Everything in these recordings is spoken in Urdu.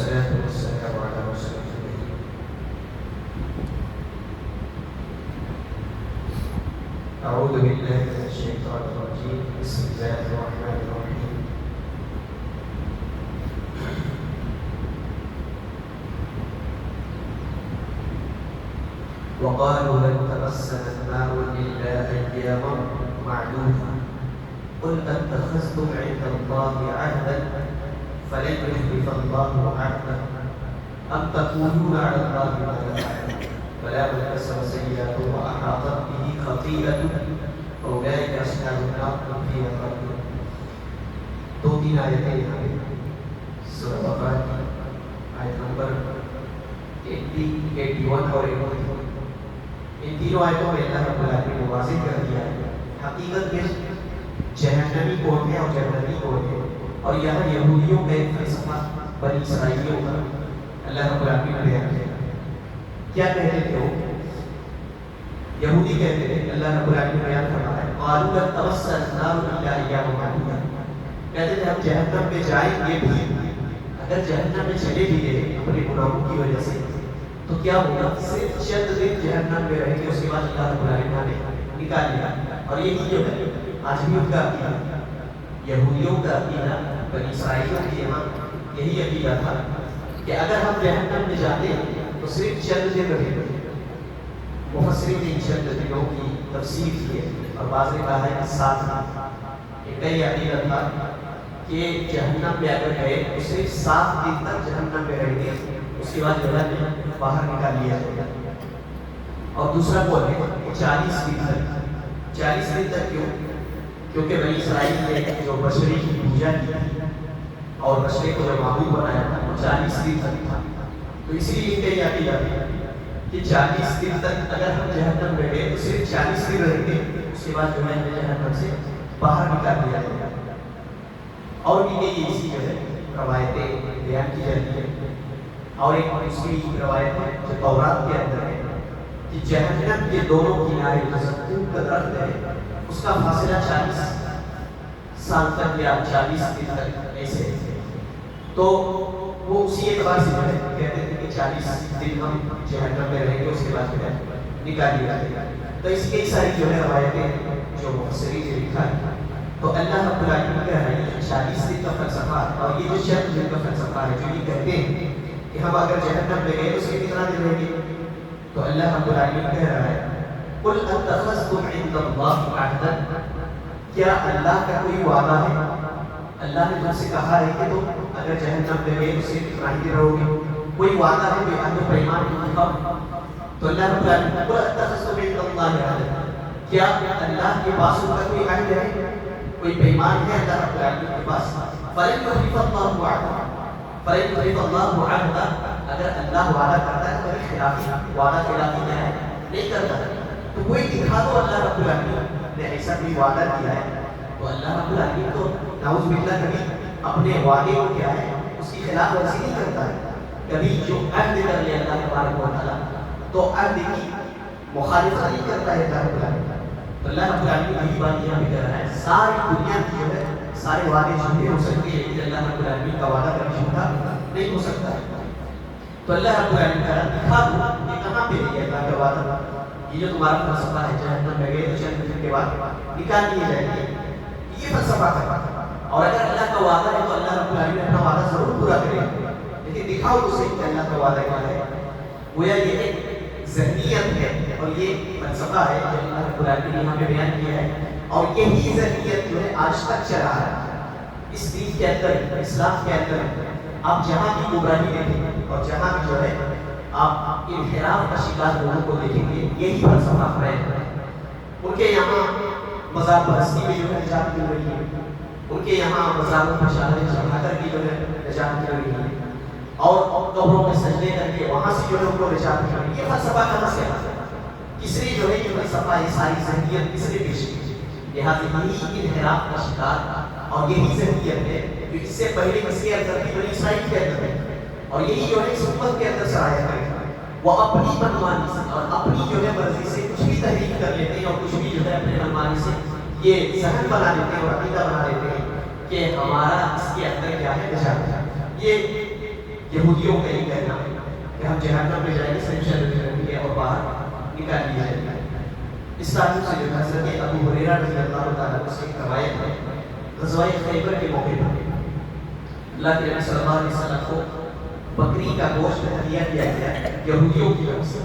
والصلاة والسلام على رسول الله. أعوذ بالله من الشيطان الرجيم. بسم الله الرحمن الرحيم. وقالوا لن تمسنا النار إلا أياما معدودة قل أتخذتم عند الله عهدا فلن يخلف الله عهده أم تقولون على الله ما لا تعلمون ولا من كسب سيئة وأحاطت به خطيئته فأولئك أصحاب النار هم فيها خالدون. دو تین آیتیں یہاں پہ سورہ بقرہ کی آیت نمبر 81 اور 82. ان تینوں آیتوں میں اللہ رب العالمین نے واضح کر دیا ہے حقیقت میں جہنمی کون ہے اور جہنمی کون ہے. اور یہاں یہودیوں کا ایک فلسفہ بنی اسرائیلیوں کا اللہ رب العالمین نے بیان کیا. کیا کہتے تھے وہ؟ یہودی کہتے تھے, اللہ رب العالمین نے بیان فرمایا قالوا لن تمسنا النار الا ایاما معدودة. کہتے تھے ہم جہنم میں جائیں گے بھی, اگر جہنم میں چلے بھی گئے اپنے گناہوں کی وجہ سے تو کیا ہوگا, صرف چند دن جہنم میں رہیں گے, اس کے بعد اللہ رب العالمین نے نکال لیا. اور یہی جو ہے آج بھی ان کا عقیدہ, یہودیوں کا عقیدہ, بنی اسرائیلیوں کے یہاں یہی عقیدہ تھا کہ اگر ہم جہنم میں جاتے ہیں تو صرف چند دن رہیں گے. مفسرین نے چند دنوں کی تفسیر کی ہے اور بعض نے کہا ہے 7 دن. ایک یہ عقیدہ تھا کہ جہنم میں اگر گئے تو صرف 7 دن تک جہنم میں رہیں گے, اس کے بعد جو ہے باہر نکال لیا جائے گا. اور دوسرا وہ ہے 40 دن تک. 40 دن تک کیوں؟ کیونکہ بنی اسرائیل نے جو بشری کی پوجا کی اور بشری کو جو معبود بنایا تھا وہ 40 دن تک تھا. تو اسی لیے ان کا یہ عقیدہ تھا کہ 40 دن تک اگر ہم جہنم میں گئے تو صرف 40 دن رہیں گے, اس کے بعد جو ہے جہنم سے باہر نکال دیا جائے گا. اور بھی یہ اسی جو ہے روایتیں بیان کی جاتی ہیں. اور ایک دوسری روایت ہے جو تورات کے اندر ہے کہ جہنم کے دونوں کنارے جو زقوم کا درخت ہے اس کا فاصلہ 40 سال تک یا 40 دن تک ایسے ہے. تو وہ اسی اعتبار سے جو ہے کہتے تھے کہ 40 دن ہم جہنم میں رہیں گے, اس کے بعد جو ہے نکال لیا جائے گا. تو اس کی ساری جو ہے روایتیں جو مفسرین نے لکھا ہے. تو اللہ رب العالمین کہہ رہے ہیں 40 دن کا فلسفہ اور یہ جو چند دن کا فلسفہ ہے جو یہ کہتے ہیں کہ ہم اگر جہنم میں گئے تو اس کے کتنا دن رہیں گے. تو اللہ رب العالمین کہہ رہا ہے قل اتخذتم عند اللہ عہدا, کیا اللہ کا کوئی وعدہ ہے؟ اللہ نے تم سے کہا ہے کہ تم اگر جہنم میں گئے تو اس کے کتنا ہی دن رہو گے. کوئی وعدہ ہے, کوئی عہد و پیمان ہے؟ تو اللہ رب العالمین قل اتخذتم عند اللہ عہدا, کیا اللہ کے پاس ان کا کوئی عہد ہے, کوئی پیمان ہے اللہ رب العالمین کے پاس؟ فلن يخلف الله وعده, فلن يخلف الله وعده, اگر اللہ وعدہ کرتا ہے تو خلافی وعدہ خلافی کیا ہے, نہیں کرتا. تو کوئی دکھا دو اللہ رب العالمین نے ایسا کوئی وعدہ کیا ہے. تو اللہ رب العالمین تو نعوذ باللہ کبھی اپنے وعدے کو کیا ہے اس کی خلاف ورزی نہیں کرتا ہے. کبھی جو عہد کر لے اللہ تبارک و تعالیٰ تو عہد کی مخالفت نہیں کرتا ہے اللہ رب العالمین. تو اللہ رب العالمین یہی بات یہاں پہ کر رہا ہے, ساری دنیا کی جو ہے سارے وعدے جھوٹے ہو سکتے ہیں لیکن اللہ رب العالمین کا وعدہ کبھی جھوٹا نہیں ہو سکتا ہے. تو اللہ رب العالمین کا دکھا دو یہ کہاں پہ ہے اللہ کا وعدہ. یہ جو تمہارا فلسفہ ہے جہنم میں گئے تو چند دن کے بعد نکال لیے جائیں گے, یہ فلسفہ ہے. اور اگر اللہ کا وعدہ ہے تو اللہ رب العالمین اپنا وعدہ ضرور پورا کرے گا, لیکن دکھاؤ تو صحیح کہ اللہ کا وعدہ کیا ہے. گویا یہ ایک ذہنیت ہے اور یہ فلسفہ ہے جو اللہ رب العالمین نے یہاں پہ بیان کیا ہے. اور یہی ذہنیت جو ہے آج تک چلا رہا ہے اس دین کے اندر, اسلام کے اندر. آپ جہاں بھی گمراہی دیکھیں اور جہاں بھی جو ہے آپ انحراف کا شکار لوگوں کو دیکھیں گے یہی فلسفہ ہے. ان کے یہاں مذہب پرستی میں جو ہے نجات مل رہی ہے, ان کے یہاں مذہبوں پر شاہدیں چڑھا کر کی جو ہے نجات مل رہی ہے, اور قبروں میں سجدے کر کے وہاں سے جو ہے ان کو نجات مل رہی ہے. یہ فلسفہ کہاں سے آتا ہے؟ کس نے جو ہے یہ فلسفہ, یہ ساری ذہنیت کس نے پیش کی؟ لہٰذا یہی انحراف کا شکار اور یہی ذہنیت ہے جو اس سے پہلے مسیح اندر کی بنی اسرائیل کے اندر ہے, اور یہی جو ہے اس امت کے اندر سرایا کرے گا. وہ اپنی منمانی سے اور اپنی جو ہے مرضی سے کچھ بھی تحریک کر لیتے ہیں اور کچھ بھی جو ہے اپنے منمانی سے یہ ذہن بنا دیتے ہیں اور عقیدہ بنا دیتے ہیں کہ ہمارا اس کے اندر کیا ہے نجات. یہ یہودیوں کا یہ کہنا کہ ہم جہنم میں جائیں گے صرف شرط رکھیں اور باہر نکال لیے جائیں گے. اس تعلق سے جو حضرت ابو ہریرہ رضی اللہ تعالیٰ عنہ سے ایک روایت ہے. غزوہ خیبر کے موقع پر اللہ کے نبی صلی اللہ علیہ وسلم کو بکری کا گوشت ہدیہ کیا گیا یہودیوں کی طرف سے.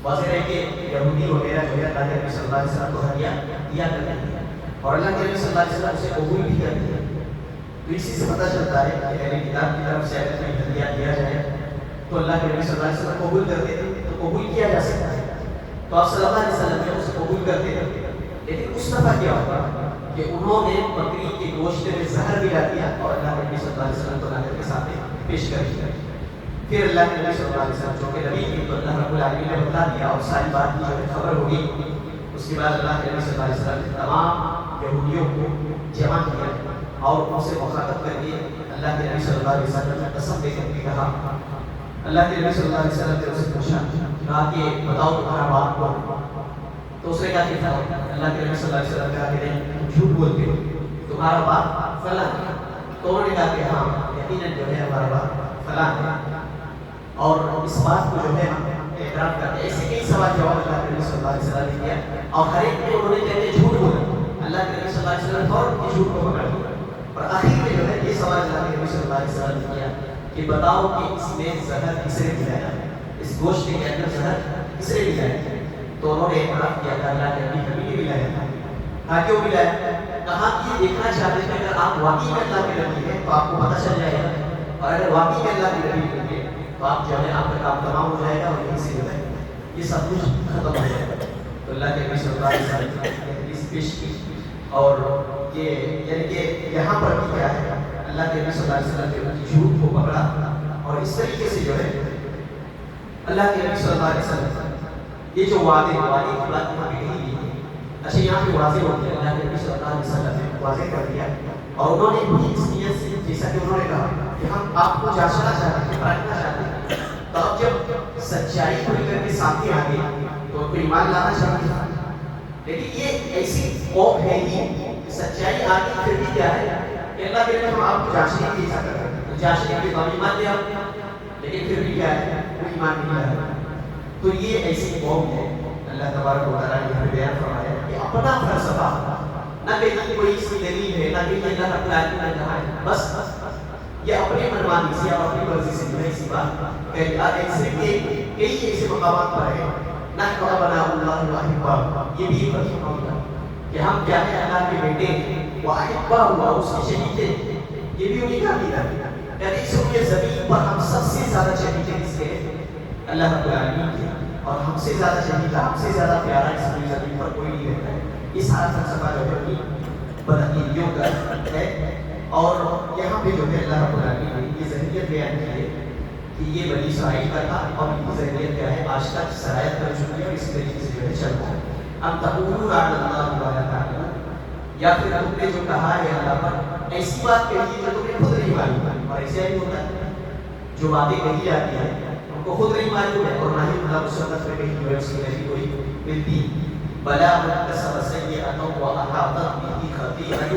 واضح ہے کہ یہودی وغیرہ جو ہے اللہ کے نبی صلی اللہ علیہ وسلم کو ہدیہ دیا کرتے ہیں اور اللہ کے نبی صلی اللہ علیہ وسلم اسے قبول بھی کرتے ہیں. تو اسی سے پتہ چلتا ہے کہ اہل کتاب کی طرف سے اگر کوئی ہدیہ دیا جائے تو اللہ کے نبی صلی اللہ علیہ وسلم قبول کرتے تھے تو قبول کیا جا سکتا ہے. تو آپ صلی اللہ علیہ وسلم نے اسے قبول کرتے تھے. لیکن اس دفعہ کیا ہوگا کہ انہوں نے بکری کے گوشت میں زہر ملا دیا اور اللہ کے نبی صلی اللہ علیہ وسلم کو نظر کے سامنے پیش کر دیا. پھر اللہ کے نبی صلی اللہ علیہ وسلم جو کہ نبی تھے تو اللہ رب العالمین نے بتا دیا اور ساری بات کی جو ہے خبر ہوگی. اس کے بعد اللہ کے نبی صلی اللہ علیہ وسلم نے تمام یہودیوں کو جمع کیا اور ان سے مخاطب کر کے اللہ کے نبی صلی اللہ علیہ وسلم نے قسم دے کر کے کہا. اللہ کے نبی صلی اللہ علیہ وسلم نے اسے پوچھا کہا کہ بتاؤ تمہارا باپ کون؟ تو اس نے کہا کہ اللہ کے نبی صلی اللہ علیہ وسلم نے کہا کہ نہیں جھوٹ بولتے ہو, تمہارا باپ فلاں. تو انہوں نے کہا کہ ہاں یقیناً جو ہے ہمارا باپ فلاں ہے اور اس بات کو جو ہے ہم اعتراف کرتے ہیں. ایسے کئی سوال جواب اللہ کے نبی صلی اللہ علیہ وسلم نے کیا اور ہر ایک میں انہوں نے کہتے جھوٹ بولا. اللہ کے نبی صلی اللہ علیہ وسلم فوراً جھوٹ کو پکڑ لیا اور آخر میں جو ہے یہ سوال اللہ کے نبی صلی اللہ علیہ وسلم نے کیا کہ بتاؤ کہ اس میں زہر کس نے ملایا, اس گوشت کے اندر زہر کس نے ملایا؟ تو انہوں نے اعتراف کیا کہ اللہ کے نبی ہمیں نے ملایا تھا. کہا کیوں ملایا؟ کہا کہ یہ دیکھنا چاہتے ہیں کہ اگر آپ واقعی میں اللہ کے نبی ہیں تو آپ کو پتہ چل جائے گا اور اگر واقعی میں اللہ کے نبی ہیں تو آپ جو ہے آپ کا کام تمام ہو جائے گا اور یہیں سے جو ہے یہ سب کچھ ختم ہو جائے گا. تو اللہ کے نبی صلی اللہ علیہ وسلم نے حدیث پیش کی اور یہ یعنی کہ یہاں پر بھی کیا ہے اللہ کے نبی صلی اللہ علیہ وسلم نے ان کی جھوٹ کو پکڑا اور اس طریقے سے جو ہے اللہ کے نبی صلی اللہ علیہ وسلم یہ جو وعدے کی بات یہاں پہ کہی گئی ہے. اچھا یہاں پہ واضح ہو گیا اللہ کے نبی صلی اللہ علیہ وسلم نے واضح کر دیا اور انہوں نے بھی اس نیت سے جیسا کہ انہوں نے کہا کہ ہم آپ کو جانچنا چاہتے ہیں پرکھنا چاہتے ہیں. تو اب جب سچائی کھل کر کے سامنے آ گئی تو کوئی ایمان لانا چاہیے تھا. لیکن یہ ایسی قوم ہے کہ سچائی آ گئی پھر بھی کیا ہے کہ اللہ کے ہم آپ کو جانچنے کی ایسا کرتے ہیں تو جانچنے کے بعد ایمان لیا لیکن پھر بھی کیا ہے وہ ایمان نہیں لایا. تو یہ ایسی قوم ہے اللہ تبارک و تعالیٰ نے یہاں بیان فرمایا کہ اپنا فلسفہ نہ کہیں کوئی اس کی دلیل ہے نہ کہیں اللہ رب العالمین نے کہا ہے, بس یہ اپنی منمانی سے اور اپنی مرضی سے جو ہے اسی بات ایسے کئی ایسے مقامات پر ہے نہ بنا اللہ واحبہ یہ بھی ایک عظیم ہوگا کہ ہم کیا ہے اللہ کے بیٹے ہیں واحبہ ہوا اس کے شہید ہیں. یہ بھی انہیں کا عقیدہ ہے یعنی اس لیے زمین پر ہم سب سے زیادہ شہید ہیں اس کے اللہ رب العالمین کے اور ہم سے زیادہ شہید ہم سے زیادہ پیارا اس پوری زمین پر کوئی نہیں رہتا ہے. یہ سارا فلسفہ جو ہے اپنی بدعقیدیوں کا ہے اور یہاں پہ جو ہے اللہ رب العالمین نے یہ ذہنیت بیان کی ہے کہ یہ بنی اسرائیل کا تھا اور ان کی ذہنیت کیا ہے آج تک سرایت کر چکی ہے اور اسی طریقے سے جو ہے چل رہا ہے. اب تقولون علی اللہ ما لا تعلمون یا پھر تم نے جو کہا ہے اللہ پر ایسی بات کہی جو تمہیں خود نہیں معلوم اور ایسا ہی ہوتا ہے جو باتیں کہی جاتی ہیں ان کو خود نہیں معلوم ہے اور نہ ہی اللہ سنت میں کہیں جو ہے اس کی نہیں کوئی ملتی. بلا من کسب سیئۃ واحاطت بہ خطیئۃ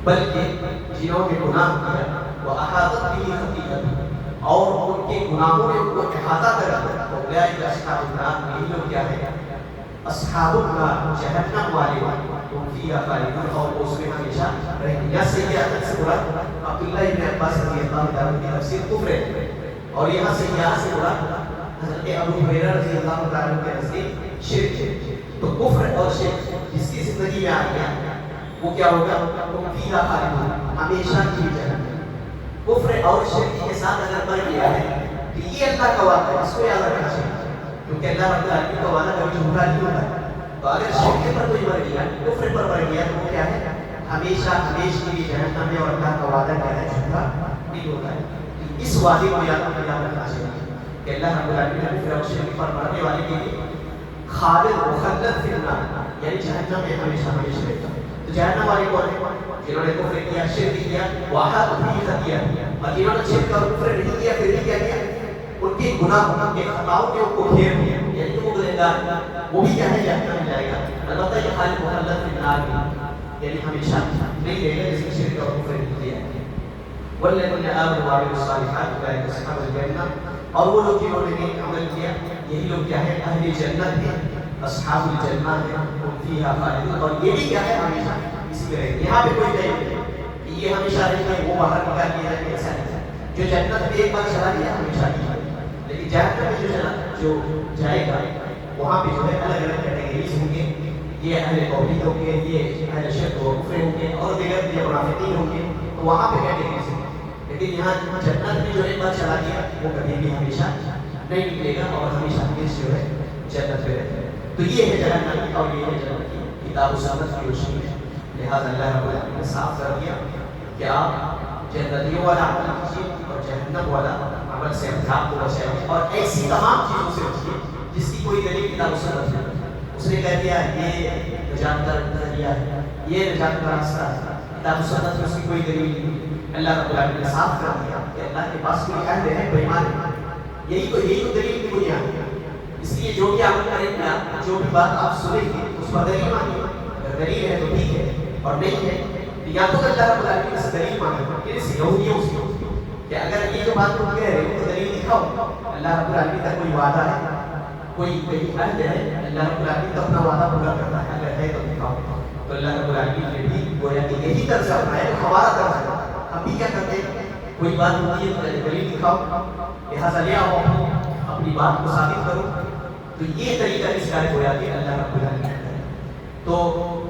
بلکہ جنہوں نے گناہ کیا واحاطت بہ خطیئۃ اور ان کے گناہوں نے ان کو احاطہ کر دیا تو اولئک اصحاب النار یہی لوگ کیا ہے اصحاب النار جہنم والے ہم فیہا خالدون اور اس میں ہمیشہ رہیں گے. یا سیئۃ سے مراد عبداللہ ابن عباس رضی اللہ عنہ کی تفسیر کفر ہے اور یہاں سیئۃ سے مراد حضرت ابو ہریرہ رضی اللہ عنہ کے نزدیک شرک ہے. تو کفر اور شرک جس کی زندگی میں آ گیا وہ کیا ہوگا وہ فیہا خالدون ہمیشہ کی جہنم. کفر اور شرک کے ساتھ اگر مر گیا ہے تو یہ اللہ کا وعدہ ہے اس کو یاد رکھنا چاہیے کیونکہ اللہ رب العالمین کا وعدہ کبھی جھوٹا نہیں ہوتا ہے. تو اگر شرک پر کوئی مر گیا کفر پر مر گیا تو وہ کیا ہے ہمیشہ ہمیشہ کے لیے جہنم میں اور اللہ کا وعدہ کیا ہے جھوٹا نہیں ہوتا ہے. اس وعدے کو یاد رکھنا چاہیے کہ اللہ رب العالمین نے کفر اور شرک پر مرنے والے کے لیے خالد مخلد فی النار یعنی جہنم میں ہمیشہ ہمیشہ رہتا ہے. تو جہنم والے کون ہیں جنہوں نے کفر کیا شرک کیا واحد بھی خطیئۃ اور جنہوں نے شرک اور کفر نہیں کیا پھر بھی کیا کیا ان کے گناہ ان کے خطاؤں نے ان کو گھیر لیا یعنی وہ گنہگار وہ بھی کیا ہے جہنم میں جائے گا. البتہ یہ خالد مخلد فی النار یعنی ہمیشہ نہیں رہے گا جس نے شرک اور کفر نہیں کیا. والذین آمنوا وعملوا الصالحات اولئک اصحاب الجنہ، اور وہ لوگ جنہوں نے نیک عمل کیا یہی لوگ کیا ہے اہل جنت ہیں، اصحاب الجنہ ہیں، ہم فیہا خالدون، اور یہ بھی کیا ہے ہمیشہ اسی میں رہیں گے۔ یہاں پہ کوئی قید نہیں کہ یہ ہمیشہ رہیں گے، وہ باہر نکال دیا جائے گا، ایسا نہیں۔ جو جنت میں ایک بار چلا گیا ہمیشہ نہیں، لیکن جہنم میں جو جائے گا وہاں پہ جو ہے الگ الگ کیٹیگریز ہوں گے، یہ اہل توحید ہوں گے، یہ اہل شرک و کفر ہوں گے، اور دیگر یہ منافقین ہوں گے، تو وہاں پہ کیٹیگریز ہوں گے۔ لیکن یہاں جنت میں جو ایک بار چلا گیا وہ کبھی بھی ہمیشہ نہیں نکلے گا، اور ہمیشہ ہمیشہ جو ہے جنت میں رہے گا۔ تو یہ ہے جنت کی، اور یہ ہے جنت کی کتاب و سنت کی روشنی ہے۔ لہٰذا اللہ رب العالمین نے صاف کر دیا کہ آپ جنتیوں والا عمل کیجیے اور جہنم والا عمل سے اپنے آپ کو بچائیے، اور ایسی تمام چیزوں سے بچیے جس کی کوئی دلیل کتاب و سنت نہیں۔ اس نے کہہ دیا یہ نجات کا ذریعہ ہے، یہ نجات کا راستہ ہے، کتاب و سنت میں اس کی کوئی دلیل نہیں۔ اللہ رب العالمین نے صاف کر دیا کہ اللہ کے پاس کوئی عہد ہے، کوئی ایمان ہے، یہی تو دلیل کی بنیاد ہے۔ اس لیے جو بھی عمل کریں گے آپ، جو بھی بات آپ سنیں گے اس پر دلیل مانگیے، اگر دلیل ہے تو ٹھیک ہے، اور نہیں ہے تو یا تو اللہ رب العالمین سے دلیل مانگے، یہودیوں سے کہ اگر یہ جو بات تم کہہ رہے ہو تو دلیل دکھاؤ۔ اللہ رب العالمین کا کوئی وعدہ ہے، کوئی عہد ہے، اللہ رب العالمین تو اپنا وعدہ پورا کرتا ہے، اگر ہے تو دکھاؤ۔ تو اللہ رب العالمین نے بھی گویا کہ یہی طرز اپنایا ہے، ہمارا طرز ہے۔ ہم بھی کیا کرتے ہیں، کوئی بات ہوتی ہے تو دلیل دکھاؤ، لہٰذا لے آؤ اپنی بات کو ثابت کرو۔ تو یہ طریقہ اس کا گویا کہ اللہ رب العالمین ہے۔ تو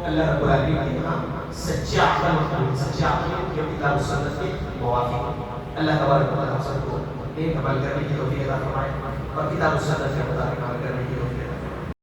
اللہ رب العالمین کے یہاں سچا عمل، سچا عمل جو کتاب و سنت کے موافق۔ اللہ تبارک و تعالیٰ ہم سب کو نیک عمل کرنے کی توفیق عطا فرمائے، اور کتاب و سنت کے مطابق عمل کرنے کی توفیق